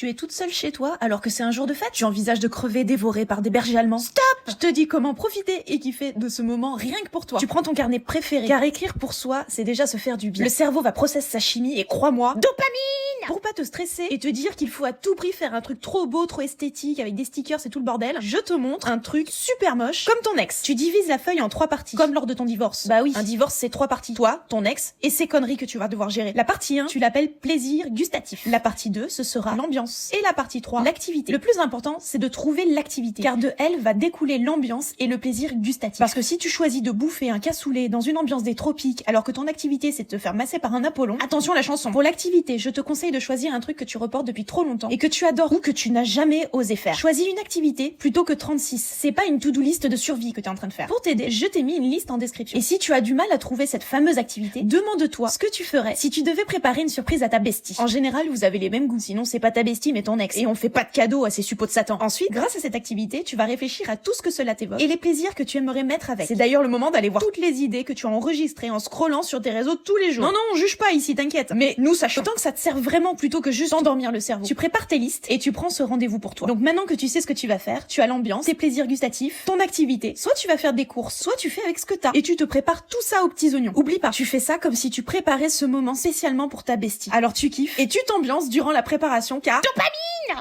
Tu es toute seule chez toi alors que c'est un jour de fête. Tu envisages de crever dévorée par des bergers allemands. Stop! Je te dis comment profiter et kiffer de ce moment rien que pour toi. Tu prends ton carnet préféré, car écrire pour soi, c'est déjà se faire du bien. Le cerveau va processer sa chimie et crois-moi, dopamine! Pour pas te stresser et te dire qu'il faut à tout prix faire un truc trop beau, trop esthétique, avec des stickers et tout le bordel, je te montre un truc super moche, comme ton ex. Tu divises la feuille en 3 parties, comme lors de ton divorce. Bah oui, un divorce c'est 3 parties. Toi, ton ex, et ces conneries que tu vas devoir gérer. La partie 1, tu l'appelles plaisir gustatif. La partie 2, ce sera l'ambiance. Et la partie 3, l'activité. Le plus important, c'est de trouver l'activité, car de elle va découler l'ambiance et le plaisir gustatif. Parce que si tu choisis de bouffer un cassoulet dans une ambiance des tropiques, alors que ton activité c'est de te faire masser par un Apollon, attention la chanson. Pour l'activité, je te conseille de choisir un truc que tu reportes depuis trop longtemps et que tu adores ou que tu n'as jamais osé faire. Choisis une activité plutôt que 36. C'est pas une to-do list de survie que tu es en train de faire. Pour t'aider, je t'ai mis une liste en description. Et si tu as du mal à trouver cette fameuse activité, demande-toi ce que tu ferais si tu devais préparer une surprise à ta bestie. En général, vous avez les mêmes goûts, sinon c'est pas ta bestie mais ton ex. Et on fait pas de cadeaux à ces suppôts de Satan. Ensuite, grâce à cette activité, tu vas réfléchir à tout ce que cela t'évoque et les plaisirs que tu aimerais mettre avec. C'est d'ailleurs le moment d'aller voir toutes les idées que tu as enregistrées en scrollant sur tes réseaux tous les jours. Non, on juge pas ici, t'inquiète. Mais nous sachons. Autant que ça te sert vraiment plutôt que juste endormir le cerveau. Tu prépares tes listes et tu prends ce rendez-vous pour toi. Donc maintenant que tu sais ce que tu vas faire, tu as l'ambiance, tes plaisirs gustatifs, ton activité. Soit tu vas faire des courses, soit tu fais avec ce que t'as. Et tu te prépares tout ça aux petits oignons. Oublie pas, tu fais ça comme si tu préparais ce moment spécialement pour ta bestie. Alors tu kiffes et tu t'ambiances durant la préparation car dopamine!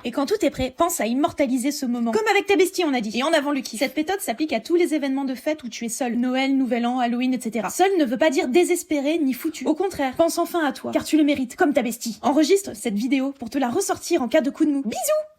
Et quand tout est prêt, pense à immortaliser ce moment. Comme avec ta bestie, on a dit. Et en avant le kiff. Cette méthode s'applique à tous les événements de fête où tu es seul. Noël, Nouvel An, Halloween, etc. Seul ne veut pas dire désespéré ni foutu. Au contraire, pense enfin à toi, car tu le mérites, comme ta bestie. Enregistre cette vidéo pour te la ressortir en cas de coup de mou. Bisous!